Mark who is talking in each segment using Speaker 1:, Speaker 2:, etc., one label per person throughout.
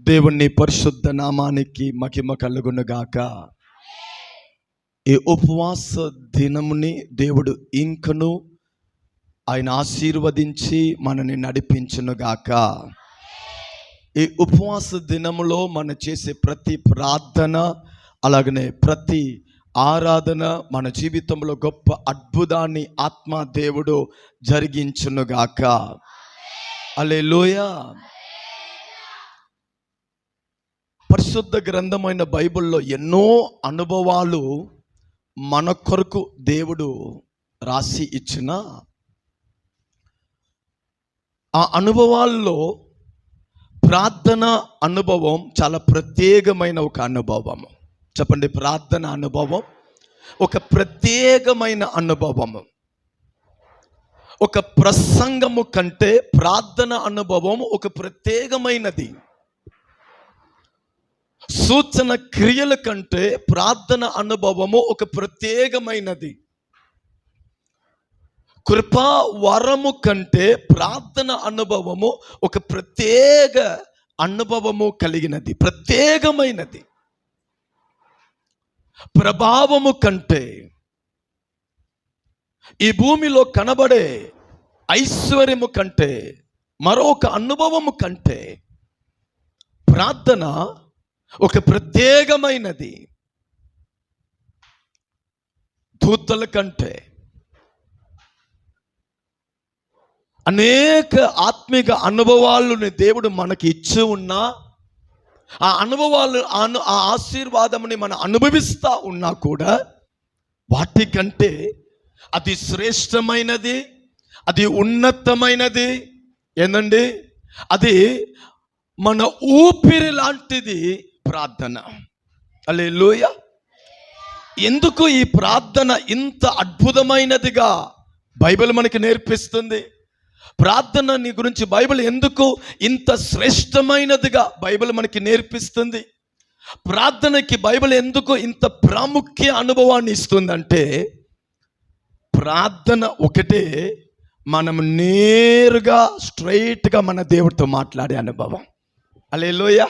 Speaker 1: దేవుని పరిశుద్ధ నామానికి మహిమ కలుగునుగాక. ఈ ఉపవాస దినముని దేవుడు ఇంకను ఆయన ఆశీర్వదించి మనని నడిపించునుగాక. ఈ ఉపవాస దినములో మనం చేసే ప్రతి ప్రార్థన, అలాగనే ప్రతి ఆరాధన మన జీవితంలో గొప్ప అద్భుతాన్ని ఆత్మ దేవుడు జరిగించునుగాక. హల్లెలూయా. పరిశుద్ధ గ్రంథమైన బైబిల్లో ఎన్నో అనుభవాలు మన కొరకు దేవుడు రాసి ఇచ్చిన ఆ అనుభవాల్లో ప్రార్థన అనుభవం చాలా ప్రత్యేకమైన ఒక అనుభవము. చెప్పండి, ప్రార్థన అనుభవం ఒక ప్రత్యేకమైన అనుభవము. ఒక ప్రసంగము కంటే ప్రార్థన అనుభవం ఒక ప్రత్యేకమైనది. సూచన క్రియల కంటే ప్రార్థన అనుభవము ఒక ప్రత్యేకమైనది. కృపా వరము కంటే ప్రార్థన అనుభవము ఒక ప్రత్యేక అనుభవము కలిగినది, ప్రత్యేకమైనది. ప్రభావము కంటే, ఈ భూమిలో కనబడే ఐశ్వర్యము కంటే, మరొక అనుభవము కంటే ప్రార్థన ఒక ప్రత్యేకమైనది. దూతల కంటే, అనేక ఆత్మిక అనుభవాలను దేవుడు మనకి ఇచ్చి ఉన్నా, ఆ అనుభవాలు ఆ ఆశీర్వాదముని మనం అనుభవిస్తూ ఉన్నా కూడా వాటికంటే అది శ్రేష్టమైనది, అది ఉన్నతమైనది. ఏందండి? అది మన ఊపిరి లాంటిది ప్రార్థన. హల్లెలూయా. ఎందుకు ఈ ప్రార్థన ఇంత అద్భుతమైనదిగా బైబిల్ మనకి నేర్పిస్తుంది? ప్రార్థన నీ గురించి బైబిల్ ఎందుకు ఇంత శ్రేష్టమైనదిగా బైబిల్ మనకి నేర్పిస్తుంది? ప్రార్థనకి బైబిల్ ఎందుకు ఇంత ప్రాముఖ్య అనుభవాన్ని ఇస్తుందంటే, ప్రార్థన ఒకటే మనం నేరుగా స్ట్రైట్గా మన దేవుడితో మాట్లాడే అనుభవం. హల్లెలూయా.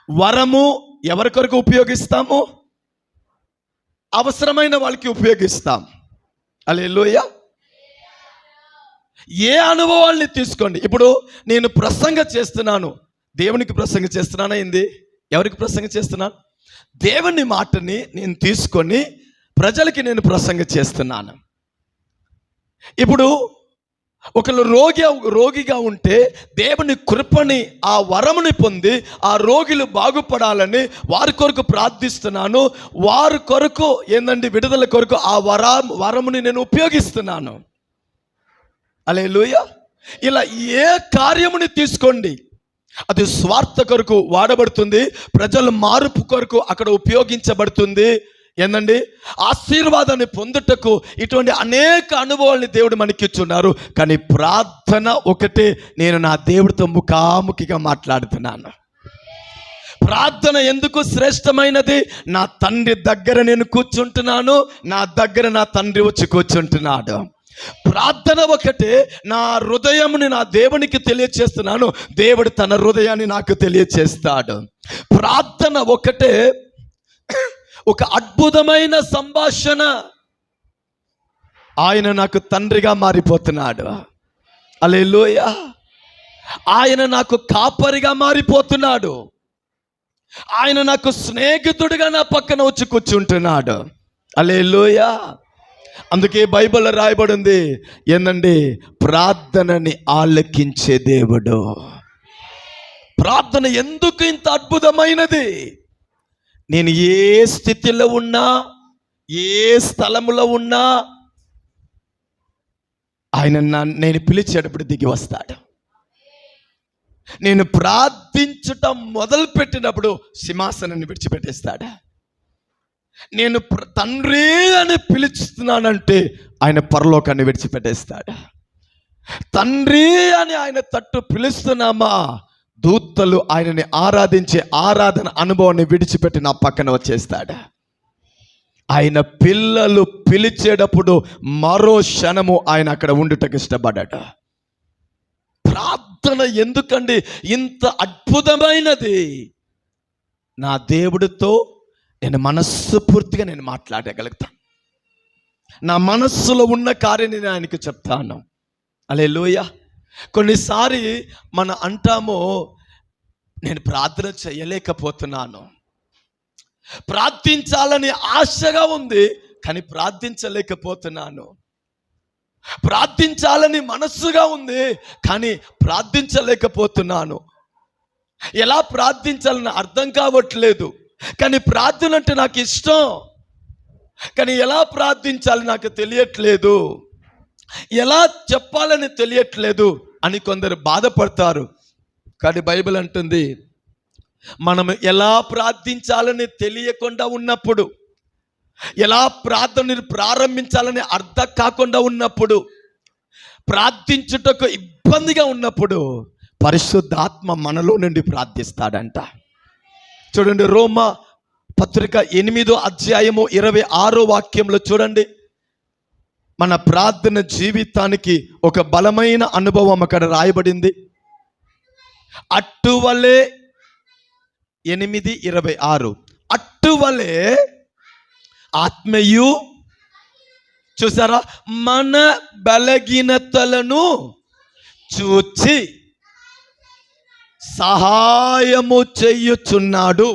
Speaker 1: వరము ఎవరి కొరకు ఉపయోగిస్తాము? అవసరమైన వాళ్ళకి ఉపయోగిస్తాం. హల్లెలూయా. ఏ అనుభవాల్ని తీసుకోండి. ఇప్పుడు నేను ప్రసంగ చేస్తున్నాను, దేవునికి ప్రసంగ చేస్తున్నానా? ఏంది? ఎవరికి ప్రసంగ చేస్తున్నాను? దేవుని మాటని నేను తీసుకొని ప్రజలకి నేను ప్రసంగ చేస్తున్నాను. ఇప్పుడు ఒకళ్ళు రోగిగా ఉంటే దేవుని కృపని, ఆ వరముని పొంది ఆ రోగులు బాగుపడాలని వారి కొరకు ప్రార్థిస్తున్నాను. వారి కొరకు ఏందండి, విడుదల కొరకు ఆ వరముని నేను ఉపయోగిస్తున్నాను. హల్లెలూయా. ఇలా ఏ కార్యముని తీసుకోండి, అది స్వార్థ కొరకు వాడబడుతుంది, ప్రజల మార్పు కొరకు అక్కడ ఉపయోగించబడుతుంది. ఏందండి? ఆశీర్వాదాన్ని పొందుటకు ఇటువంటి అనేక అనుభవాల్ని దేవుడు మనకి ఇచ్చున్నారు. కానీ ప్రార్థన ఒకటే నేను నా దేవుడితో ముఖాముఖిగా మాట్లాడుతున్నాను. ప్రార్థన ఎందుకు శ్రేష్టమైనది? నా తండ్రి దగ్గర నేను కూర్చుంటున్నాను, నా దగ్గర నా తండ్రి వచ్చి కూర్చుంటున్నాడు. ప్రార్థన ఒకటే నా హృదయముని నా దేవునికి తెలియచేస్తున్నాను, దేవుడు తన హృదయాన్ని నాకు తెలియచేస్తాడు. ప్రార్థన ఒకటే ఒక అద్భుతమైన సంభాషణ. ఆయన నాకు తండ్రిగా మారిపోతున్నాడు. హల్లెలూయా. ఆయన నాకు కాపరిగా మారిపోతున్నాడు. ఆయన నాకు స్నేహితుడిగా నా పక్కన వచ్చి కూర్చుంటున్నాడు. హల్లెలూయా. అందుకే బైబిల్లో రాయబడింది ఏందండి? ప్రార్థనని ఆలకించే దేవుడు. ప్రార్థన ఎందుకు ఇంత అద్భుతమైనది? నేను ఏ స్థితిలో ఉన్నా, ఏ స్థలంలో ఉన్నా, ఆయన నేను పిలిచేటప్పుడు దిగి వస్తాడు. నేను ప్రార్థించటం మొదలు పెట్టినప్పుడు సింహాసనాన్ని విడిచిపెట్టేస్తాడు. నేను తండ్రి అని పిలుస్తున్నానంటే ఆయన పరలోకాన్ని విడిచిపెట్టేస్తాడు. తండ్రి అని ఆయన తట్టు పిలుస్తున్నామా, దూతలు ఆయనని ఆరాధించే ఆరాధన అనుభవాన్ని విడిచిపెట్టి నా పక్కన వచ్చేస్తాడు. ఆయన పిల్లలు పిలిచేటప్పుడు మరో క్షణము ఆయన అక్కడ ఉండుటకు ఇష్టపడ్డాడు. ప్రార్థన ఎందుకండి ఇంత అద్భుతమైనది? నా దేవుడితో నేను మనస్ఫూర్తిగా నేను మాట్లాడగలుగుతాను. నా మనస్సులో ఉన్న కార్యం నేను ఆయనకి చెప్తాను. హల్లెలూయా. కొన్నిసారి మనం అంటాము, నేను ప్రార్థన చేయలేకపోతున్నాను, ప్రార్థించాలని ఆశగా ఉంది కానీ ప్రార్థించలేకపోతున్నాను, ప్రార్థించాలని మనస్సుగా ఉంది కానీ ప్రార్థించలేకపోతున్నాను, ఎలా ప్రార్థించాలని అర్థం కావట్లేదు, కానీ ప్రార్థన అంటే నాకు ఇష్టం, కానీ ఎలా ప్రార్థించాలి నాకు తెలియట్లేదు, ఎలా చెప్పాలని తెలియట్లేదు అని కొందరు బాధపడతారు. కానీ బైబిల్ అంటుంది, మనం ఎలా ప్రార్థించాలని తెలియకుండా ఉన్నప్పుడు, ఎలా ప్రార్థనని ప్రారంభించాలని అర్థం కాకుండా ఉన్నప్పుడు, ప్రార్థించుటకు ఇబ్బందిగా ఉన్నప్పుడు పరిశుద్ధాత్మ మనలో నుండి ప్రార్థిస్తాడంట. చూడండి, రోమా పత్రిక 8వ అధ్యాయము 26వ వాక్యంలో చూడండి, మన ప్రార్థన జీవితానికి ఒక బలమైన అనుభవం అక్కడ రాయబడింది. అట్టువలే 8:26 అట్టువలే ఆత్మయు, చూసారా, మన బలహీనతలను చూచి సహాయము చెయ్యుచున్నాడు.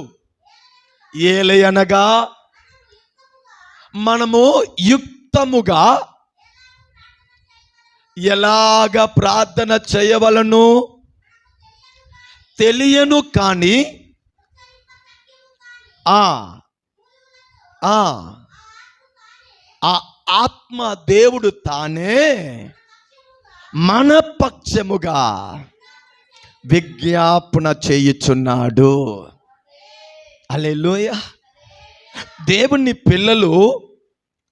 Speaker 1: ఏలయనగా మనము యుక్తముగా ఎలాగ ప్రార్థన చేయవలను తెలియను, కానీ ఆ ఆత్మ దేవుడు తానే మన పక్షముగా విజ్ఞాపన చేయుచున్నాడు. హల్లెలూయా. దేవుని పిల్లలు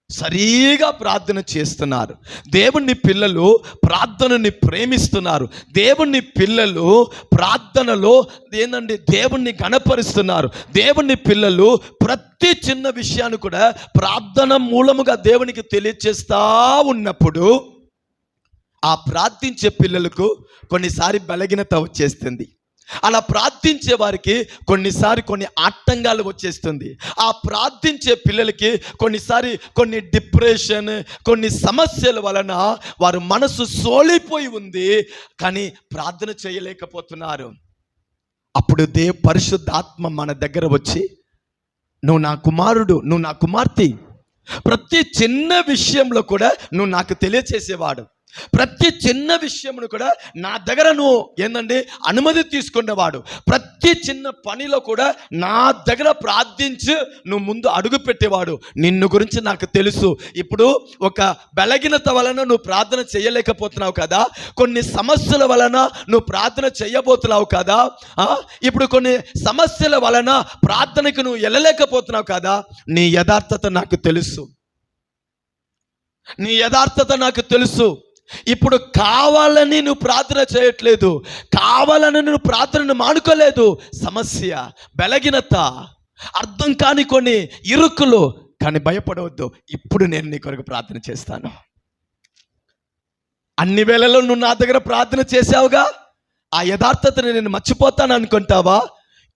Speaker 1: సరిగా ప్రార్థన చేస్తున్నారు, దేవుని పిల్లలు ప్రార్థనని ప్రేమిస్తున్నారు, దేవుని పిల్లలు ప్రార్థనలో ఏందండి దేవుణ్ణి గణపరుస్తున్నారు. దేవుని పిల్లలు ప్రతి చిన్న విషయాన్ని కూడా ప్రార్థన మూలముగా దేవునికి తెలియచేస్తూ ఉన్నప్పుడు ఆ ప్రార్థించే పిల్లలకు కొన్నిసారి బలహీనత వచ్చేస్తుంది. అలా ప్రార్థించే వారికి కొన్నిసారి కొన్ని ఆటంకాలు వచ్చేస్తుంది. ఆ ప్రార్థించే పిల్లలకి కొన్నిసారి కొన్ని డిప్రెషన్, కొన్ని సమస్యల వలన వారి మనసు సోలిపోయి ఉంది, కానీ ప్రార్థన చేయలేకపోతున్నారు. అప్పుడు పరిశుద్ధాత్మ మన దగ్గర వచ్చి, నువ్వు నా కుమారుడు, నువ్వు నా కుమార్తె, ప్రతి చిన్న విషయంలో కూడా నువ్వు నాకు తెలియచేసేవాడు, ప్రతి చిన్న విషయమును కూడా నా దగ్గర నువ్వు ఏందండి అనుమతి తీసుకునేవాడు, ప్రతి చిన్న పనిలో కూడా నా దగ్గర ప్రార్థించి నువ్వు ముందు అడుగు పెట్టేవాడు. నిన్ను గురించి నాకు తెలుసు. ఇప్పుడు ఒక బలహీనత వలన నువ్వు ప్రార్థన చేయలేకపోతున్నావు కదా, కొన్ని సమస్యల వలన నువ్వు ప్రార్థన చేయబోతున్నావు కదా, ఇప్పుడు కొన్ని సమస్యల వలన ప్రార్థనకు నువ్వు వెళ్ళలేకపోతున్నావు కదా, నీ యథార్థత నాకు తెలుసు, నీ యథార్థత నాకు తెలుసు. ఇప్పుడు కావాలని నువ్వు ప్రార్థన చేయట్లేదు, కావాలని నువ్వు ప్రార్థనను మానుకోలేదు. సమస్య, బలహీనత, అర్థం కాని కొన్ని ఇరుకులు, కానీ భయపడవద్దు, ఇప్పుడు నేను నీ కొరకు ప్రార్థన చేస్తాను. అన్ని వేళల్లో నువ్వు నా దగ్గర ప్రార్థన చేసావుగా, ఆ యథార్థతని నేను మర్చిపోతాను అనుకుంటావా?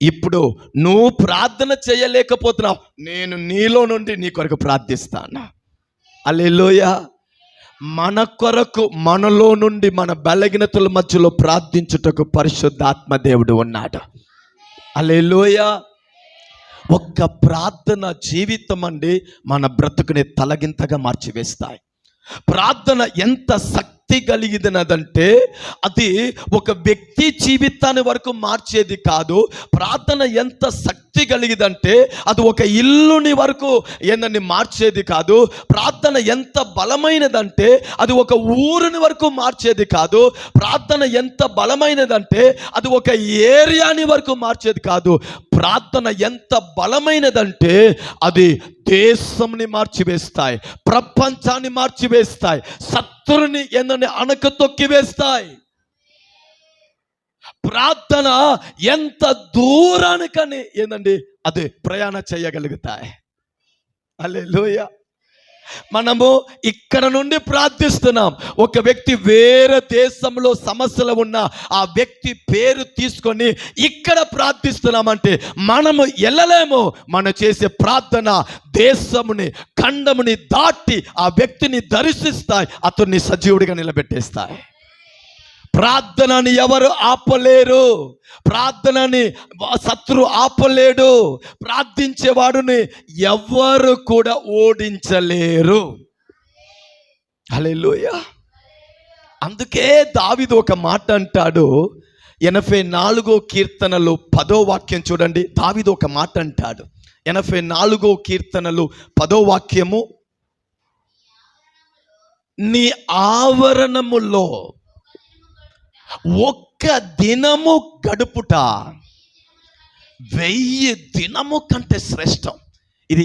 Speaker 1: ఇప్పుడు నువ్వు ప్రార్థన చేయలేకపోతున్నావు, నేను నీలో నుండి నీ కొరకు ప్రార్థిస్తాను. హల్లెలూయా. మన కొరకు మనలో నుండి మన బలహీనతల మధ్యలో ప్రార్థించుటకు పరిశుద్ధాత్మ దేవుడు ఉన్నాడు. హల్లెలూయా. ఒక్క ప్రార్థన జీవితం అండి మన బ్రతుకుని తలగింతగా మార్చివేస్తాయి. ప్రార్థన ఎంత శక్తి కలిగినదంటే అది ఒక వ్యక్తి జీవితాన్ని వరకు మార్చేది కాదు. ప్రార్థన ఎంత శక్తి కలిగిదంటే అది ఒక ఇల్లుని వరకు ఏందని మార్చేది కాదు. ప్రార్థన ఎంత బలమైనదంటే అది ఒక ఊరిని వరకు మార్చేది కాదు. ప్రార్థన ఎంత బలమైనదంటే అది ఒక ఏరియాని వరకు మార్చేది కాదు. ప్రార్థన ఎంత బలమైనదంటే అది దేశంని మార్చివేస్తాయి, ప్రపంచాన్ని మార్చివేస్తాయి, శత్రుని ఏందంటే అణక తొక్కివేస్తాయి. ప్రార్థన ఎంత దూరానికని ఏందండి అది ప్రయాణం చేయగలుగుతాయి. హల్లెలూయా. మనము ఇక్కడ నుండి ప్రార్థిస్తున్నాం. ఒక వ్యక్తి వేరే దేశంలో సమస్యలు ఉన్న ఆ వ్యక్తి పేరు తీసుకొని ఇక్కడ ప్రార్థిస్తున్నామంటే మనము వెళ్ళలేము. మనం చేసే ప్రార్థన దేశముని ఖండముని దాటి ఆ వ్యక్తిని దర్శిస్తాయి, అతన్ని సజీవుడిగా నిలబెట్టేస్తాయి. ప్రార్థనని ఎవరు ఆపలేరు, ప్రార్థనని శత్రు ఆపలేడు, ప్రార్థించేవాడుని ఎవరు కూడా ఓడించలేరు. హల్లెలూయా. అందుకే దావీదు ఒక మాట అంటాడు, 84వ కీర్తనలు 10వ వాక్యం చూడండి. దావీదు ఒక మాట అంటాడు, 84వ కీర్తనలు 10వ వాక్యము, నీ ఆవరణములో ఒక్క దినము గడుపుట 1000 దినము కంటే శ్రేష్టం. ఇది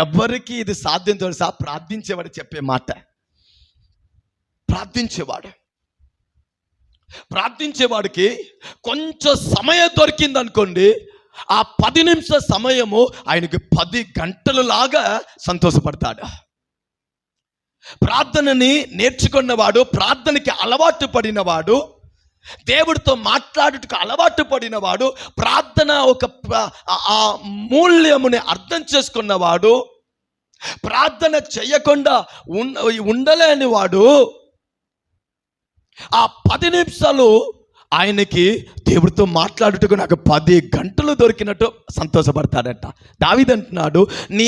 Speaker 1: ఎవరికి ఇది సాధ్యం తెలుసా? ప్రార్థించేవాడు చెప్పే మాట. ప్రార్థించేవాడికి కొంచెం సమయం దొరికింది అనుకోండి, ఆ 10 నిమిషాల సమయము ఆయనకి 10 గంటలు లాగా సంతోషపడతాడు. ప్రార్థనని నేర్చుకున్నవాడు, ప్రార్థనకి అలవాటు పడినవాడు, దేవుడితో మాట్లాడుటకు అలవాటు పడినవాడు, ప్రార్థన ఒక ఆ మూల్యముని అర్థం చేసుకున్నవాడు, ప్రార్థన చేయకుండా ఉండలేని వాడు ఆ 10 నిమిషాలు ఆయనకి దేవుడితో మాట్లాడుటకు నాకు 10 గంటలు దొరికినట్టు సంతోషపడతాడట. దావీదు అంటున్నాడు, నీ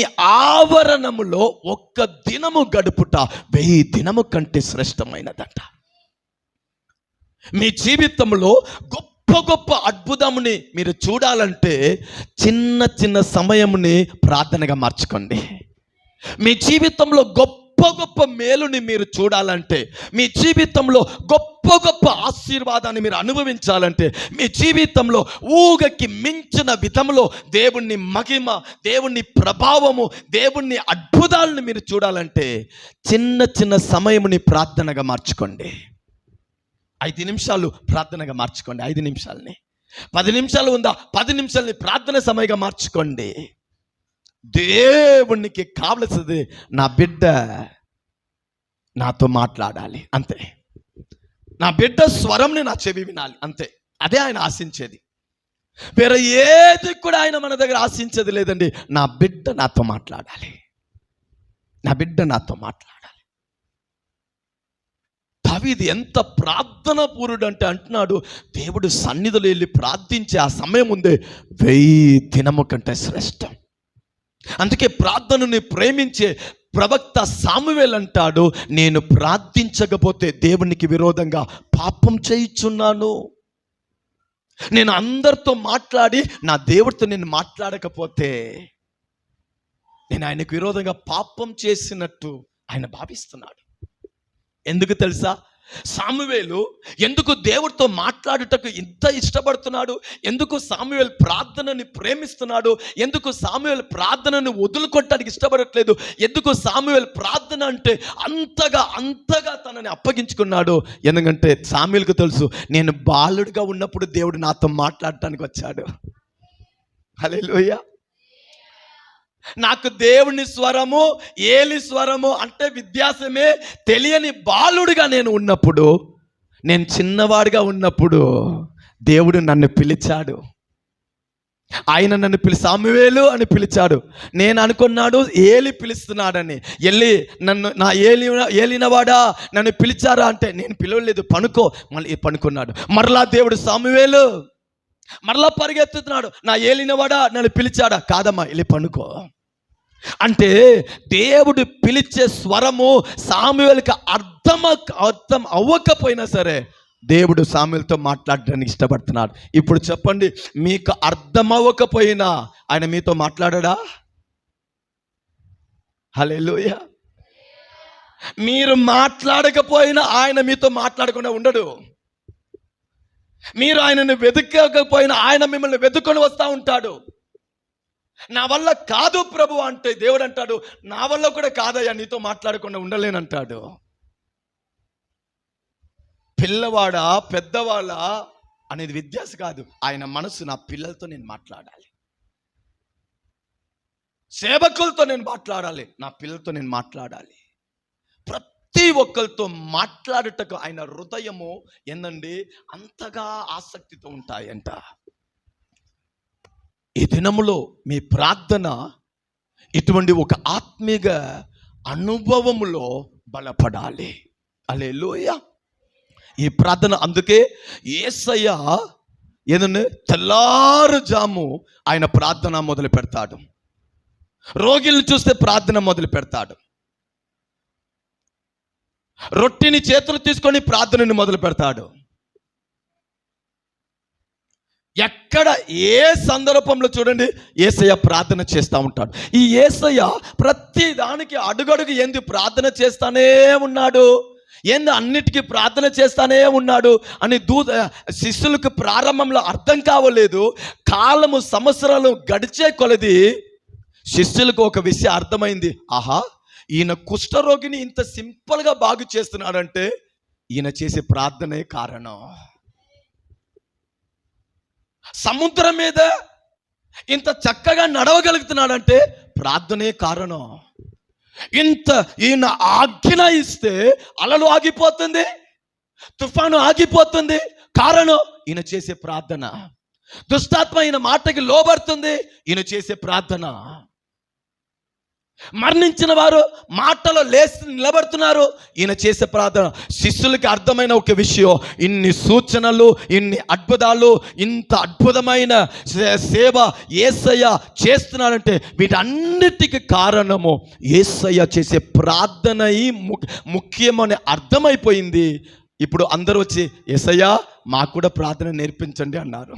Speaker 1: ఆవరణములో ఒక్క దినము గడుపుట 1000 దినము కంటే శ్రేష్టమైనదట. మీ జీవితంలో గొప్ప గొప్ప అద్భుతముని మీరు చూడాలంటే చిన్న చిన్న సమయముని ప్రార్థనగా మార్చుకోండి. మీ జీవితంలో గొప్ప గొప్ప మేలుని మీరు చూడాలంటే, మీ జీవితంలో గొప్ప గొప్ప ఆశీర్వాదాన్ని మీరు అనుభవించాలంటే, మీ జీవితంలో ఊగకి మించిన విధంలో దేవుని మహిమ, దేవుని ప్రభావము, దేవుని అద్భుతాలను మీరు చూడాలంటే చిన్న చిన్న సమయముని ప్రార్థనగా మార్చుకోండి. 5 నిమిషాలు ప్రార్థనగా మార్చుకోండి. 5 నిమిషాలని 10 నిమిషాలు ఉందా, 10 నిమిషాలని ప్రార్థన సమయంగా మార్చుకోండి. దేవునికి కావలసింది నా బిడ్డ నాతో మాట్లాడాలి, అంతే. నా బిడ్డ స్వరంని నా చెవి వినాలి, అంతే. అదే ఆయన ఆశించేది. వేరే ఏది కూడా ఆయన మన దగ్గర ఆశించేది లేదండి. నా బిడ్డ నాతో మాట్లాడాలి, నా బిడ్డ నాతో మాట్లాడాలి. దావీదు ఎంత ప్రార్థన పూరుడు అంటే అంటున్నాడు, దేవుడు సన్నిధిలో వెళ్ళి ప్రార్థించే ఆ సమయం ఉందే 1000 దినము కంటే శ్రేష్టం. అందుకే ప్రార్థనని ప్రేమించే ప్రవక్త సామువేల్ అంటాడు, నేను ప్రార్థించకపోతే దేవునికి విరోధంగా పాపం చేయుచున్నాను. నేను అందరితో మాట్లాడి నా దేవుడితో నేను మాట్లాడకపోతే నేను ఆయనకు విరోధంగా పాపం చేసినట్టు ఆయన భావిస్తున్నాడు. ఎందుకు తెలుసా? సామువేలు ఎందుకు దేవుడితో మాట్లాడుటకు ఇంత ఇష్టపడుతున్నాడు, ఎందుకు సామువేల్ ప్రార్థనని ప్రేమిస్తున్నాడు, ఎందుకు సామువేల్ ప్రార్థనని వదులుకోవటానికి ఇష్టపడట్లేదు, ఎందుకు సామువేల్ ప్రార్థన అంటే అంతగా తనని అప్పగించుకున్నాడు? ఎందుకంటే సామువేలుకు తెలుసు, నేను బాలుడిగా ఉన్నప్పుడు దేవుడు నాతో మాట్లాడటానికి వచ్చాడు. హల్లెలూయా. నాకు దేవుని స్వరము, ఏలి స్వరము అంటే వ్యత్యాసమే తెలియని బాలుడిగా నేను ఉన్నప్పుడు, నేను చిన్నవాడిగా ఉన్నప్పుడు దేవుడు నన్ను పిలిచాడు. ఆయన నన్ను సామువేలు అని పిలిచాడు. నేను అనుకున్నాడు ఏలి పిలుస్తున్నాడని. వెళ్ళి నన్ను నా ఏలినవాడా నన్ను పిలిచారా అంటే, నేను పిలవలేదు, పనుకో. మళ్ళీ పనుకున్నాడు. మరలా దేవుడు సామువేలు, మరలా పరిగెత్తుతున్నాడు, నా ఏలినవాడా నన్ను పిలిచాడా? కాదమ్మా, వెళ్ళి పనుకో అంటే దేవుడు పిలిచే స్వరము సామువేలుకి అర్థం అవ్వకపోయినా సరే దేవుడు సామువేలుతో మాట్లాడడానికి ఇష్టపడుతున్నాడు. ఇప్పుడు చెప్పండి, మీకు అర్థం అవ్వకపోయినా ఆయన మీతో మాట్లాడడా? హల్లెలూయా. మీరు మాట్లాడకపోయినా ఆయన మీతో మాట్లాడకుండా ఉండడు. మీరు ఆయనను వెతకకపోయినా ఆయన మిమ్మల్ని వెతుకొని వస్తూ ఉంటాడు. నా వల్ల కాదు ప్రభు అంటే దేవుడు అంటాడు, నా వల్ల కూడా కాదయ్యా, నీతో మాట్లాడకుండా ఉండలేనంటాడు. పిల్లవాడా పెద్దవాళ్ళ అనేది వ్యత్యాసం కాదు. ఆయన మనసు, నా పిల్లలతో నేను మాట్లాడాలి. సేవకులతో నేను మాట్లాడాలి, నా పిల్లలతో నేను మాట్లాడాలి. ప్రతి ఒక్కరితో మాట్లాడుటకు ఆయన హృదయము ఏందండి అంతగా ఆసక్తితో ఉంటాయంట. ఈ దినములో మీ ప్రార్థన ఇటువంటి ఒక ఆత్మీయ అనుభవములో బలపడాలి. హల్లెలూయా. ఈ ప్రార్థన అందుకే యేసయ్య ఏదన్నా తెల్లారుజాము ఆయన ప్రార్థన మొదలు పెడతాడు. రోగిల్ని చూస్తే ప్రార్థన మొదలు పెడతాడు. రొట్టెని చేతులు తీసుకొని ప్రార్థనని మొదలు పెడతాడు. ఎక్కడ ఏ సందర్భంలో చూడండి యేసయ్య ప్రార్థన చేస్తూ ఉంటాడు. ఈ యేసయ్య ప్రతి దానికి అడుగడుగు ఏంది ప్రార్థన చేస్తానే ఉన్నాడు, ఏంది అన్నిటికీ ప్రార్థన చేస్తానే ఉన్నాడు అని శిష్యులకు ప్రారంభంలో అర్థం కావలేదు. కాలము సంవత్సరాలు గడిచే కొలది శిష్యులకు ఒక విషయం అర్థమైంది. ఆహా, ఈయన కుష్ఠరోగిని ఇంత సింపుల్గా బాగు చేస్తున్నాడంటే ఈయన చేసే ప్రార్థనే కారణం. సముద్రం మీద ఇంత చక్కగా నడవగలుగుతున్నాడంటే ప్రార్థనే కారణం. ఇంత ఈయన ఆజ్ఞ ఇస్తే అలలు ఆగిపోతుంది, తుఫాను ఆగిపోతుంది. కారణం ఈయన చేసే ప్రార్థన. దుష్టాత్మ ఈయన మాటకి లోబడుతుంది, ఈయన చేసే ప్రార్థన. మరణించిన వారు మాటలో లేచి నిలబడుతున్నారు, ఈయన చేసే ప్రార్థన. శిష్యులకి అర్థమైన ఒక విషయం, ఇన్ని సూచనలు, ఇన్ని అద్భుతాలు, ఇంత అద్భుతమైన సేవ యేసయ్య చేస్తున్నాడంటే వీటన్నిటికీ కారణము యేసయ్య చేసే ప్రార్థన ముఖ్యమని అర్థమైపోయింది. ఇప్పుడు అందరూ వచ్చి యేసయ్య మాకు కూడా ప్రార్థన నేర్పించండి అన్నారు.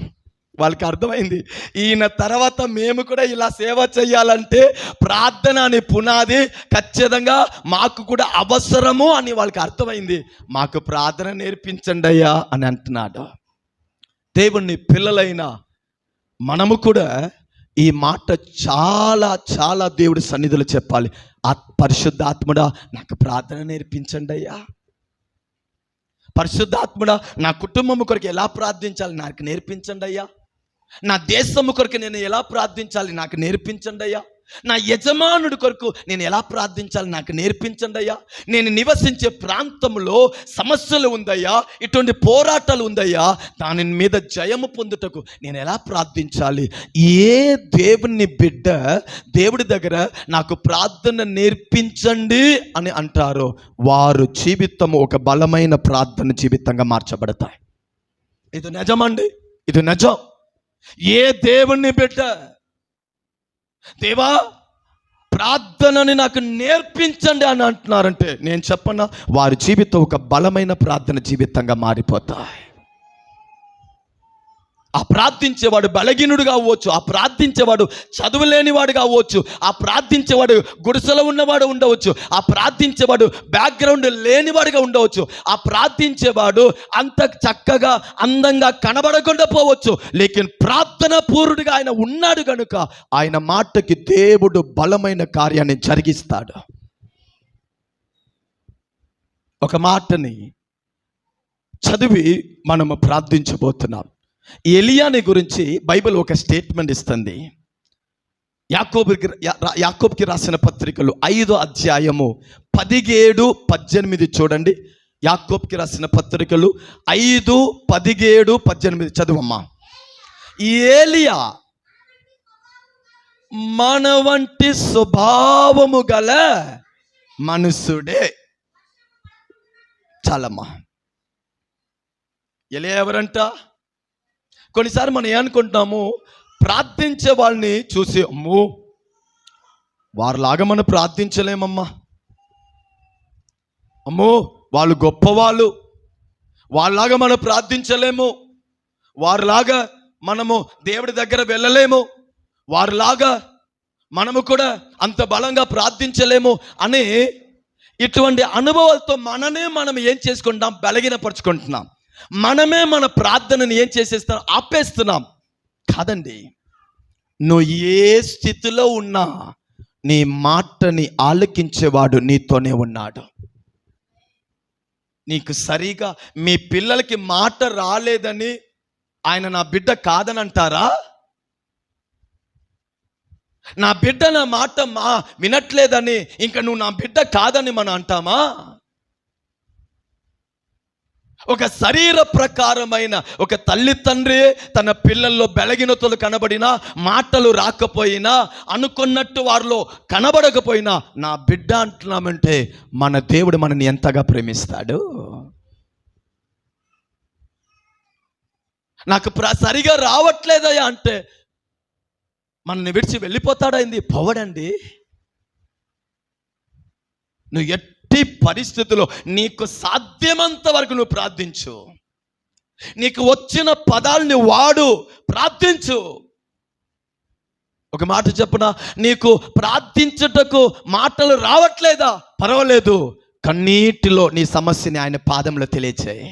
Speaker 1: వాళ్ళకి అర్థమైంది ఈయన తర్వాత మేము కూడా ఇలా సేవ చేయాలంటే ప్రార్థన అనే పునాది ఖచ్చితంగా మాకు కూడా అవసరము అని వాళ్ళకి అర్థమైంది. మాకు ప్రార్థన నేర్పించండి అయ్యా అని అంటున్నాడు. దేవుని పిల్లలైన మనము కూడా ఈ మాట చాలా చాలా దేవుడి సన్నిధిలో చెప్పాలి. పరిశుద్ధాత్ముడా నాకు ప్రార్థన నేర్పించండి అయ్యా. పరిశుద్ధాత్ముడా నా కుటుంబం కొరకు ఎలా ప్రార్థించాలి నాకు నేర్పించండి అయ్యా. నా దేశము కొరకు నేను ఎలా ప్రార్థించాలి నాకు నేర్పించండి అయ్యా. నా యజమానుడి కొరకు నేను ఎలా ప్రార్థించాలి నాకు నేర్పించండి అయ్యా. నేను నివసించే ప్రాంతంలో సమస్యలు ఉందయ్యా, ఇటువంటి పోరాటాలు ఉందయ్యా, దాని మీద జయము పొందుటకు నేను ఎలా ప్రార్థించాలి. ఏ దేవుని బిడ్డ దేవుడి దగ్గర నాకు ప్రార్థన నేర్పించండి అని అంటారో వారు జీవితం ఒక బలమైన ప్రార్థన జీవితంగా మార్చబడతాయి. ఇది నిజమండి, ఇది నిజం. ఏ దేవుని బిడ్డ దేవా ప్రార్థనని నాకు నేర్పించండి అని అంటున్నారంటే నేను చెప్పనా వారి జీవితం ఒక బలమైన ప్రార్థన జీవితంగా మారిపోతాయి. ఆ ప్రార్థించేవాడు బలహీనుడుగా అవ్వచ్చు, ఆ ప్రార్థించేవాడు చదువులేనివాడు కావచ్చు, ఆ ప్రార్థించేవాడు గుడిసెలో ఉన్నవాడు ఉండవచ్చు, ఆ ప్రార్థించేవాడు బ్యాక్గ్రౌండ్ లేనివాడుగా ఉండవచ్చు, ఆ ప్రార్థించేవాడు అంత చక్కగా అందంగా కనబడకుండా పోవచ్చు. లేకిన్ ప్రార్థన పూర్ణుడిగా ఆయన ఉన్నాడు కనుక ఆయన మాటకి దేవుడు బలమైన కార్యాన్ని జరిగిస్తాడు. ఒక మాటని చదివి మనము ప్రార్థించబోతున్నాం. ఎలియాని గురించి బైబిల్ ఒక స్టేట్మెంట్ ఇస్తుంది. యాకోబుకి రాసిన పత్రికలు 5వ అధ్యాయము 17-18 చూడండి. యాకోబుకి రాసిన పత్రికలు 5, 17, 18 చదువమ్మా. ఏలియా మన వంటి స్వభావము గల మనుషుడే. చాలమ్మా. ఎలియా ఎవరంట? కొన్నిసార్లు మనం ఏమనుకుంటున్నాము, ప్రార్థించే వాళ్ళని చూసి అమ్మో వారిలాగా మనం ప్రార్థించలేమమ్మా, అమ్మో వాళ్ళు గొప్పవాళ్ళు, వాళ్ళలాగా మనం ప్రార్థించలేము, వారిలాగా మనము దేవుడి దగ్గర వెళ్ళలేము, వారిలాగా మనము కూడా అంత బలంగా ప్రార్థించలేము అని ఇటువంటి అనుభవాలతో మనం ఏం చేసుకుంటాం, బలహీనపరుచుకుంటున్నాం. మనమే మన ప్రార్థనని ఏం చేసేస్తాం, ఆపేస్తున్నాం. కాదండి, నువ్వు ఏ స్థితిలో ఉన్నా నీ మాటని ఆలకించేవాడు నీతోనే ఉన్నాడు. నీకు సరిగా మీ పిల్లలకి మాట రాలేదని ఆయన నా బిడ్డ కాదని అంటారా? నా బిడ్డ నా మాట వినట్లేదని ఇంకా నువ్వు నా బిడ్డ కాదని మనం అంటామా? ఒక శరీర ప్రకారమైన ఒక తల్లి తండ్రి తన పిల్లల్లో బలహీనతలు కనబడినా, మాటలు రాకపోయినా, అనుకున్నట్టు వారిలో కనబడకపోయినా నా బిడ్డ అంటున్నామంటే మన దేవుడు మనని ఎంతగా ప్రేమిస్తాడు. నాకు సరిగా రావట్లేదయ్యా అంటే మనని విడిచి వెళ్ళిపోతాడైంది పోవడండి. నువ్వు ఎట్టి పరిస్థితుల్లో నీకు సాధ్యమంత వరకు నువ్వు ప్రార్థించు. నీకు వచ్చిన పదాలని వాడు, ప్రార్థించు. ఒక మాట చెప్పునా, నీకు ప్రార్థించుటకు మాటలు రావట్లేదా? పర్వాలేదు, కన్నీటిలో నీ సమస్యని ఆయన పాదంలో తెలియచేయి.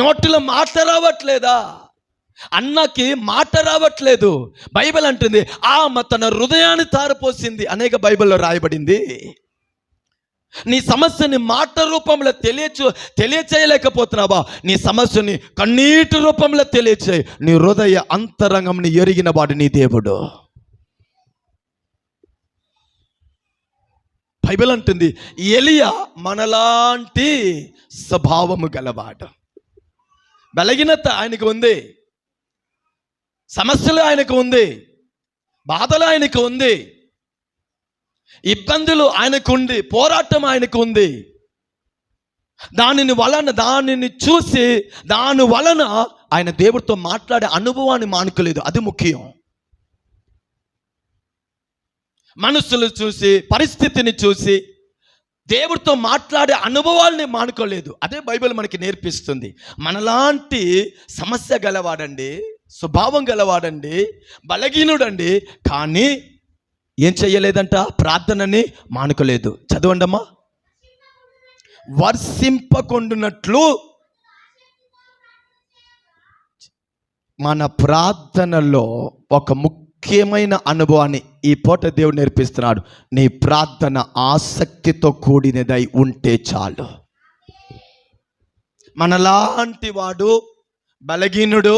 Speaker 1: నోటిలో మాట రావట్లేదా? అన్నకి మాట రావట్లేదు. బైబిల్ అంటుంది ఆమె తన హృదయాన్ని తారపోసింది. అనేక బైబిల్లో రాయబడింది. నీ సమస్యని మాట రూపంలో తెలియచేయలేకపోతున్నావా? నీ సమస్యని కన్నీటి రూపంలో తెలియచేయి. నీ హృదయ అంతరంగంని ఎరిగిన వాడు నీ దేవుడు. బైబిల్ అంటుంది ఎలియా మనలాంటి స్వభావము గలవాడు. బలహీనత ఆయనకు ఉంది, సమస్యలు ఆయనకు ఉంది, బాధలు ఆయనకు ఉంది, ఇబ్బందులు ఆయనకు ఉంది, పోరాటం ఆయనకు ఉంది. దానిని చూసి దాని వలన ఆయన దేవుడితో మాట్లాడే అనుభవాన్ని మానుకోలేదు. అది ముఖ్యం. మనుషులు చూసి, పరిస్థితిని చూసి దేవుడితో మాట్లాడే అనుభవాల్ని మానుకోలేదు. అదే బైబిల్ మనకి నేర్పిస్తుంది. మనలాంటి సమస్య గలవాడండి, స్వభావం గలవాడండి, బలహీనుడండి, కానీ ఏం చెయ్యలేదంట? ప్రార్థనని మానుకోలేదు. చదవండమ్మా. వర్షింపకుండునట్లు మన ప్రార్థనలో ఒక ముఖ్యమైన అనుభవాన్ని ఈ పూట దేవుడు నేర్పిస్తున్నాడు. నీ ప్రార్థన ఆసక్తితో కూడినదై ఉంటే చాలు. మనలాంటి వాడు, బలహీనుడు,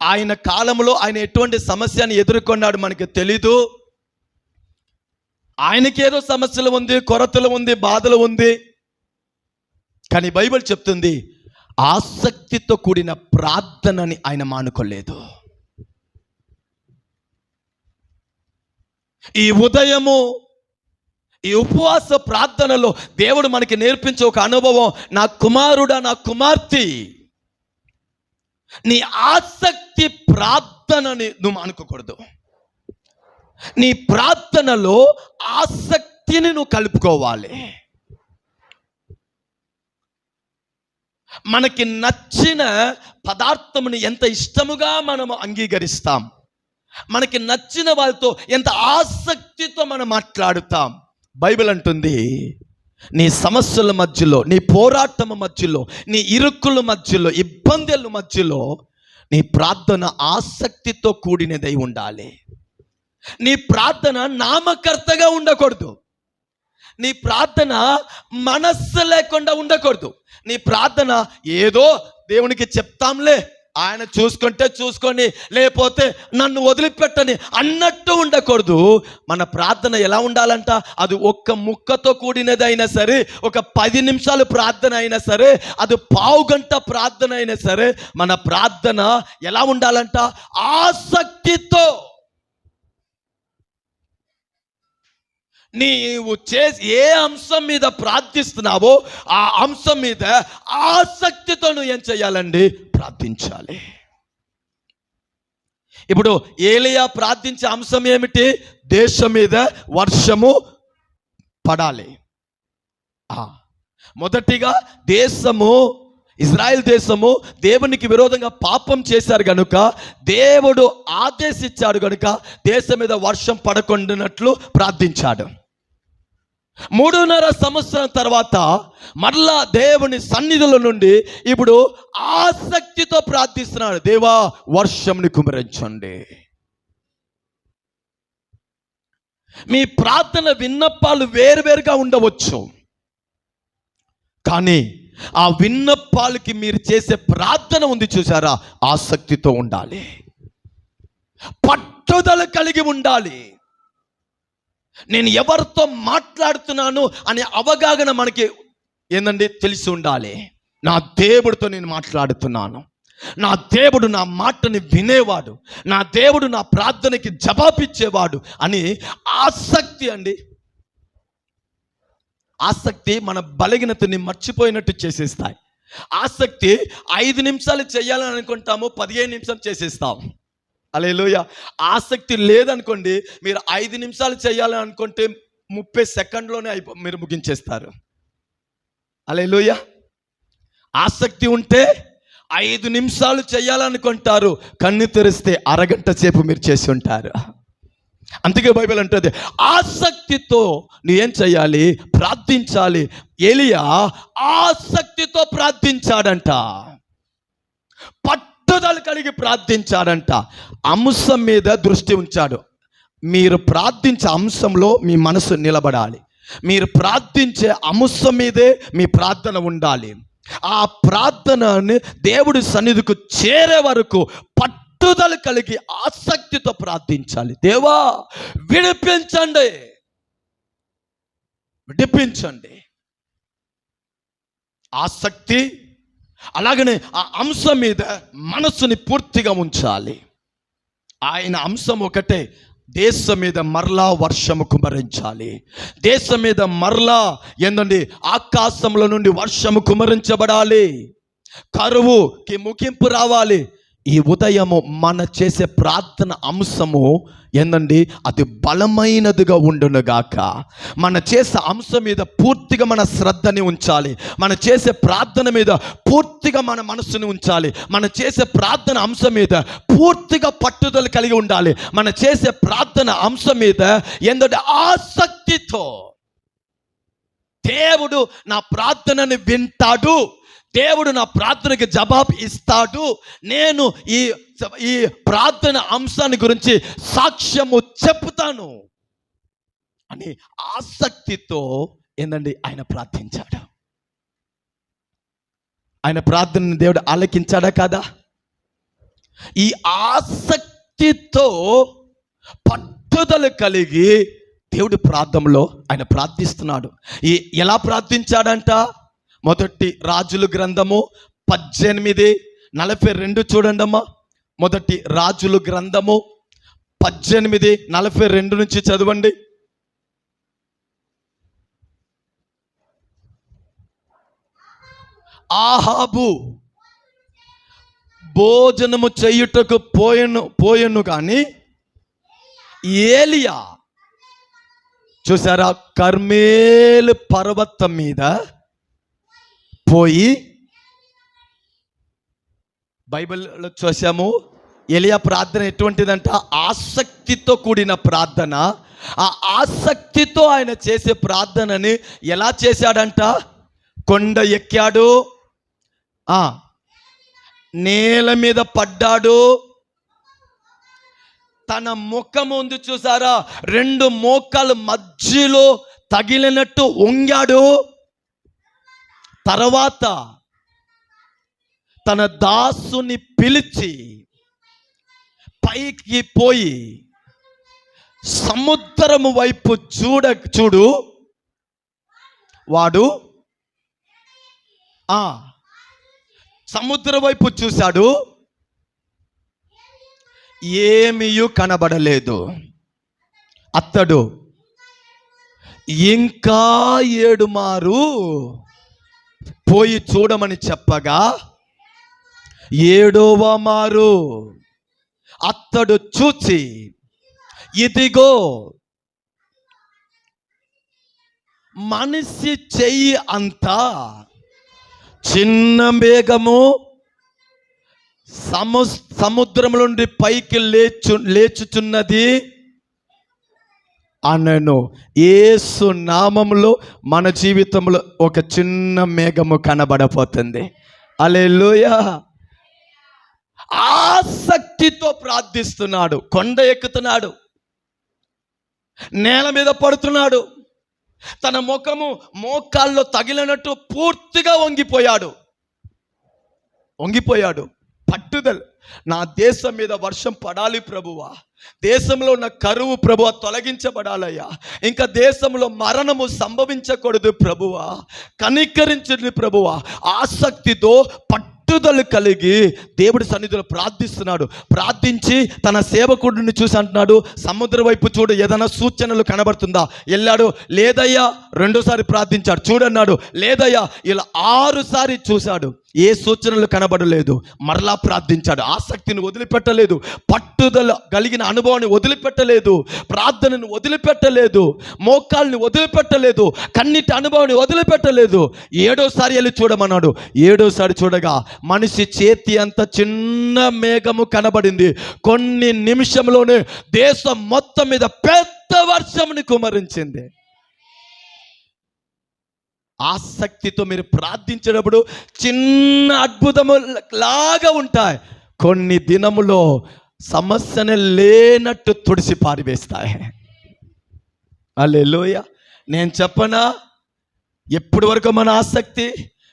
Speaker 1: ఆయన కాలంలో ఆయన ఎటువంటి సమస్యని ఎదుర్కొన్నాడు మనకి తెలీదు. ఆయనకేదో సమస్యలు ఉంది, కొరతలు ఉంది, బాధలు ఉంది. కానీ బైబిల్ చెప్తుంది ఆసక్తితో కూడిన ప్రార్థనని ఆయన మానుకోలేదు. ఈ ఉదయము, ఈ ఉపవాస ప్రార్థనలో దేవుడు మనకి నేర్పించే ఒక అనుభవం, నా కుమారుడా, నా కుమార్తె, నీ ఆసక్తి ప్రార్థనని నువ్వు అనుకోకూడదు. నీ ప్రార్థనలో ఆసక్తిని నువ్వు కలుపుకోవాలి. మనకి నచ్చిన పదార్థముని ఎంత ఇష్టముగా మనము అంగీకరిస్తాం, మనకి నచ్చిన వాళ్ళతో ఎంత ఆసక్తితో మనం మాట్లాడుతాం. బైబిల్ అంటుంది నీ సమస్యల మధ్యలో, నీ పోరాటం మధ్యలో, నీ ఇరుకుల మధ్యలో, ఇబ్బందుల మధ్యలో నీ ప్రార్థన ఆసక్తితో కూడినదై ఉండాలి. నీ ప్రార్థన నామకర్తగా ఉండకూడదు. నీ ప్రార్థన మనస్సు లేకుండా ఉండకూడదు. నీ ప్రార్థన ఏదో దేవునికి చెప్తాంలే, ఆయన చూసుకుంటే చూసుకొని, లేకపోతే నన్ను వదిలిపెట్టని అన్నట్టు ఉండకూడదు. మన ప్రార్థన ఎలా ఉండాలంట? అది ఒక్క ముక్కతో కూడినదైనా సరే, ఒక 10 నిమిషాలు ప్రార్థన అయినా సరే, అది పావుగంట ప్రార్థన అయినా సరే, మన ప్రార్థన ఎలా ఉండాలంట? ఆసక్తితో. నీవు ఏ అంశం మీద ప్రార్థిస్తున్నావో ఆ అంశం మీద ఆసక్తితో నువ్వు ఏం చేయాలండి? ప్రార్థించాలి. ఇప్పుడు ఏలియా ప్రార్థించే అంశం ఏమిటి? దేశం మీద వర్షము పడాలి. మొదటిగా దేశము, ఇజ్రాయెల్ దేశము దేవునికి విరోధంగా పాపం చేశారు గనుక దేవుడు ఆదేశించాడు గనుక దేశం మీద వర్షం పడకుండానట్లు ప్రార్థించాడు. 3.5 సంవత్సరం తర్వాత మరలా దేవుని సన్నిధిలో నుండి ఇప్పుడు ఆసక్తితో ప్రార్థిస్తున్నాడు. దేవా, వర్షంని కుమరించండి. మీ ప్రార్థన విన్నపాలు వేరువేరుగా ఉండవచ్చు, కానీ ఆ విన్నపాలకి మీరు చేసే ప్రార్థన ఉంది చూసారా, ఆసక్తితో ఉండాలి. పట్టుదల కలిగి ఉండాలి. నేను ఎవరితో మాట్లాడుతున్నాను అనే అవగాహన మనకి ఏందండి తెలిసి ఉండాలి. నా దేవుడితో నేను మాట్లాడుతున్నాను, నా దేవుడు నా మాటని వినేవాడు, నా దేవుడు నా ప్రార్థనకి జవాబిచ్చేవాడు అని ఆసక్తి అండి. ఆసక్తి మన బలహీనతని మర్చిపోయినట్టు చేసేస్తాయి. ఆసక్తి 5 నిమిషాలు చేయాలని అనుకుంటాము, 15 నిమిషాలు చేసేస్తాం. హల్లెలూయా. ఆసక్తి లేదనుకోండి, మీరు 5 నిమిషాలు చేయాలని అనుకుంటే 30 సెకండ్లోనే మీరు ముగించేస్తారు. హల్లెలూయా. ఆసక్తి ఉంటే 5 నిమిషాలు చేయాలనుకుంటారు, కన్ను తెరిస్తే అరగంట సేపు మీరు చేసి ఉంటారు. అందుకే బైబిల్ అంటుంది ఆసక్తితో నువ్వేం చేయాలి, ప్రార్థించాలి. ఎలియా ఆసక్తితో ప్రార్థించాడంట, పట్టుదల కలిగి ప్రార్థించాడంట, అంశం మీద దృష్టి ఉంచాడు. మీరు ప్రార్థించే అంశంలో మీ మనసు నిలబడాలి. మీరు ప్రార్థించే అంశం మీదే మీ ప్రార్థన ఉండాలి. ఆ ప్రార్థనని దేవుడి సన్నిధికి చేరే వరకు పట్టుదల కలిగి ఆసక్తితో ప్రార్థించాలి. దేవా విడిపించండి, విడిపించండి. ఆసక్తి, అలాగనే ఆ అంశం మీద మనసుని పూర్తిగా ఉంచాలి. ఆయన అంశం ఒకటే, దేశం మీద మరలా వర్షము కుమరించాలి. దేశం మీద మరలా ఏందండి ఆకాశంలో నుండి వర్షము కుమరించబడాలి. కరువుకి ముగింపు రావాలి. ఈ ఉదయము మన చేసే ప్రార్థన అంశము ఏందండి అది బలమైనదిగా ఉండునుగాక. మన చేసే అంశం మీద పూర్తిగా మన శ్రద్ధని ఉంచాలి. మన చేసే ప్రార్థన మీద పూర్తిగా మన మనసుని ఉంచాలి. మన చేసే ప్రార్థన అంశం మీద పూర్తిగా పట్టుదల కలిగి ఉండాలి. మన చేసే ప్రార్థన అంశం మీద ఏందంటే ఆసక్తితో, దేవుడు నా ప్రార్థనని వింటాడు, దేవుడు నా ప్రార్థనకి జవాబు ఇస్తాడు, నేను ఈ ప్రార్థన అంశాన్ని గురించి సాక్ష్యము చెప్తాను అని ఆసక్తితో ఏందండి ఆయన ప్రార్థించాడు. ఆయన ప్రార్థనని దేవుడు ఆలకించాడా కాదా? ఈ ఆసక్తితో పట్టుదల కలిగి దేవుడి ప్రార్థనలో ఆయన ప్రార్థిస్తున్నాడు. ఎలా ప్రార్థించాడంట? మొదటి రాజుల గ్రంథము 18:42 చూడండి అమ్మా. మొదటి రాజుల గ్రంథము 18:42 నుంచి చదవండి. ఆహాబు భోజనము చేయుటకు పోయెను కానీ ఏలియా చూసారా, కర్మేలు పర్వతం మీద పోయి, బైబిల్లో చూసాము ఎలియా ప్రార్థన ఎటువంటిదంట? ఆసక్తితో కూడిన ప్రార్థన. ఆ ఆసక్తితో ఆయన చేసే ప్రార్థనని ఎలా చేశాడంట? కొండ ఎక్కాడు, నేల మీద పడ్డాడు, తన ముఖం ఉంది చూసారా, 2 మోకాలు మధ్యలో తగిలినట్టు వంగాడు. తర్వాత తన దాసుని పిలిచి పైకి పోయి సముద్రము వైపు చూడు, వాడు సముద్రం వైపు చూశాడు, ఏమీయూ కనబడలేదు. అతడు ఇంకా 7 మారు పోయి చూడమని చెప్పగా 7వ మారు అతడు చూచి, ఇదిగో మనిషి చెయ్యి అంతా చిన్న మేఘము సముద్రం నుండి పైకి లేచుచున్నది అనను. యేసు నామములో మన జీవితంలో ఒక చిన్న మేఘము కనబడపోతుంది. హల్లెలూయా. ఆసక్తితో ప్రార్థిస్తున్నాడు. కొండ ఎక్కుతున్నాడు, నేల మీద పడుతున్నాడు, తన ముఖము మోకాల్లో తగిలినట్టు పూర్తిగా వంగిపోయాడు. పట్టుదల. నా దేశం మీద వర్షం పడాలి ప్రభువా, దేశంలో ఉన్న కరువు ప్రభువా తొలగించబడాలయ్యా, ఇంకా దేశంలో మరణము సంభవించకూడదు ప్రభువా, కనికరించండి ప్రభువా. ఆసక్తితో పట్టుదల కలిగి దేవుడి సన్నిధిలో ప్రార్థిస్తున్నాడు. ప్రార్థించి తన సేవకుడిని చూసి అంటున్నాడు, సముద్రం వైపు చూడు, ఏదైనా సూచనలు కనబడుతుందా? వెళ్ళాడు, లేదయ్యా. రెండోసారి ప్రార్థించాడు, చూడన్నాడు, లేదయ్యా. ఇలా 6 సారి చూశాడు, ఏ సూచనలు కనబడలేదు. మరలా ప్రార్థించాడు, ఆసక్తిని వదిలిపెట్టలేదు, పట్టుదల కలిగిన అనుభవాన్ని వదిలిపెట్టలేదు, ప్రార్థనను వదిలిపెట్టలేదు, మోకాల్ని వదిలిపెట్టలేదు, కన్నిటి అనుభవాన్ని వదిలిపెట్టలేదు. 7వసారి వెళ్ళి చూడమన్నాడు. 7వసారి చూడగా మనిషి చేతి అంత చిన్న మేఘము కనబడింది. కొన్ని నిమిషంలోనే దేశం మొత్తం మీద పెద్ద వర్షముని కుమరించింది. ఆసక్తితో మీరు ప్రార్థించినప్పుడు చిన్న అద్భుతము లాగా ఉంటాయి, కొన్ని దినములో సమస్యనే లేనట్టు తుడిసి పారివేస్తాయి. హల్లెలూయా. నేను చెప్పనా, ఎప్పటి వరకు మన ఆసక్తి,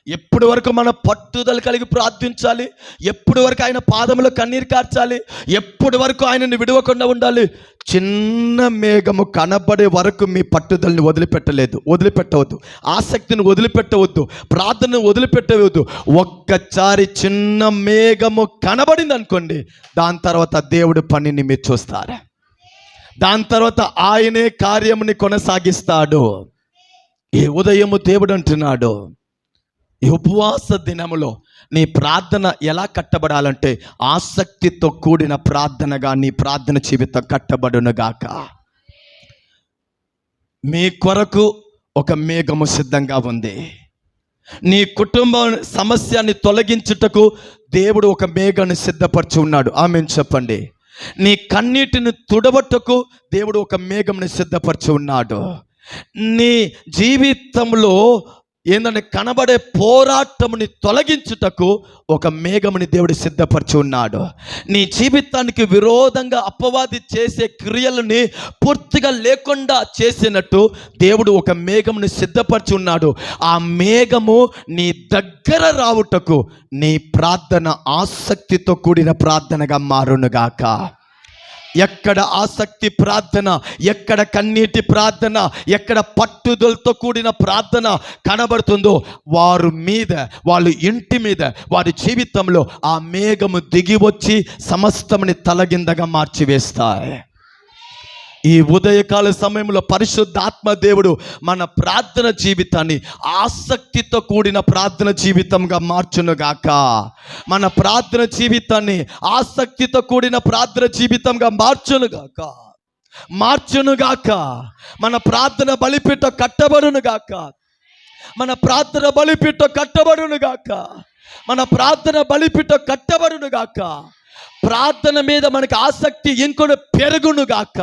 Speaker 1: ఎప్పటి వరకు మన పట్టుదల కలిగి ప్రార్థించాలి, ఎప్పటి వరకు ఆయన పాదములో కన్నీరు కార్చాలి, ఎప్పటి వరకు ఆయనని విడవకుండా ఉండాలి. చిన్న మేఘము కనబడే వరకు మీ పట్టుదలని వదిలిపెట్టవద్దు, ఆసక్తిని వదిలిపెట్టవద్దు, ప్రార్థనను వదిలిపెట్టవద్దు. ఒక్కసారి చిన్న మేఘము కనబడింది అనుకోండి, దాని తర్వాత దేవుడి పనిని మీరు చూస్తారు, దాని తర్వాత ఆయనే కార్యముని కొనసాగిస్తాడు. ఈ ఉదయము దేవుడు అంటున్నాడు, ఈ ఉపవాస దినములో నీ ప్రార్థన ఎలా కట్టబడాలంటే ఆసక్తితో కూడిన ప్రార్థనగా నీ ప్రార్థన జీవితం కట్టబడునుగాక. మీ కొరకు ఒక మేఘము సిద్ధంగా ఉంది. నీ కుటుంబ సమస్యని తొలగించుటకు దేవుడు ఒక మేఘాన్ని సిద్ధపరిచి ఉన్నాడు. ఆమేన్ చెప్పండి. నీ కన్నీటిని తుడవటకు దేవుడు ఒక మేఘంని సిద్ధపరిచి ఉన్నాడు. నీ జీవితంలో ఏంటంటే కనబడే పోరాటముని తొలగించుటకు ఒక మేఘముని దేవుడు సిద్ధపరిచి ఉన్నాడు. నీ జీవితానికి విరోధంగా అపవాది చేసే క్రియలని పూర్తిగా లేకుండా చేసినట్టు దేవుడు ఒక మేఘముని సిద్ధపరిచి ఉన్నాడు. ఆ మేఘము నీ దగ్గర రావుటకు నీ ప్రార్థన ఆసక్తితో కూడిన ప్రార్థనగా మారునుగాక. ఎక్కడ ఆసక్తి ప్రార్థన, ఎక్కడ కన్నీటి ప్రార్థన, ఎక్కడ పట్టుదలతో కూడిన ప్రార్థన కనబడుతుందో వాళ్ళ ఇంటి మీద, వారి జీవితంలో ఆ మేఘము దిగి వచ్చి సమస్తముని తలగిందగా మార్చివేస్తాయి. ఈ ఉదయకాల సమయంలో పరిశుద్ధాత్మ దేవుడు మన ప్రార్థన జీవితాన్ని ఆసక్తితో కూడిన ప్రార్థన జీవితంగా మార్చునుగాక. మన ప్రార్థన జీవితాన్ని ఆసక్తితో కూడిన ప్రార్థన జీవితంగా మార్చునుగాక. మన ప్రార్థన బలిపీఠం కట్టబడునుగాక. మన ప్రార్థన బలిపీఠం కట్టబడునుగాక. మన ప్రార్థన బలిపీఠం కట్టబడునుగాక. ప్రార్థన మీద మనకు ఆసక్తి ఇంకొను పెరుగునుగాక.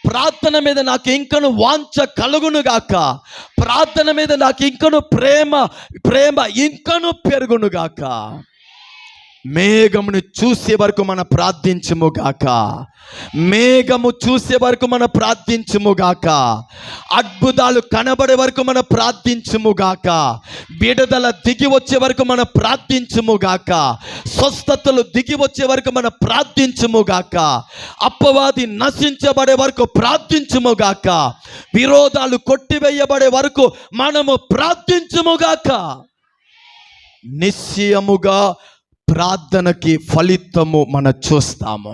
Speaker 1: ప్రార్థన మీద నాకు ఇంకను వాంఛ కలుగునుగాక. ప్రార్థన మీద నాకు ఇంకను ప్రేమ ఇంకను పెరుగునుగాక. మేఘమును చూసే వరకు మన ప్రార్థించుముగాక. మేఘము చూసే వరకు మన ప్రార్థించుముగాక. అద్భుతాలు కనబడే వరకు మన ప్రార్థించుముగాక. విడుదల దిగి వచ్చే వరకు మన ప్రార్థించుముగాక. స్వస్థతలు దిగి వచ్చే వరకు మన ప్రార్థించుముగాక. అపవాది నశించబడే వరకు ప్రార్థించుముగాక. విరోధాలు కొట్టివేయబడే వరకు మనము ప్రార్థించుముగాక. నిశ్చయముగా ప్రార్థనకి ఫలితము మనం చూస్తాము.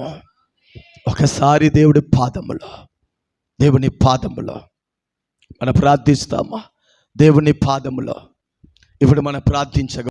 Speaker 1: ఒకసారి దేవుని పాదములో మనం ప్రార్థిస్తామా? దేవుని పాదములో ఇప్పుడు మనం ప్రార్థించగ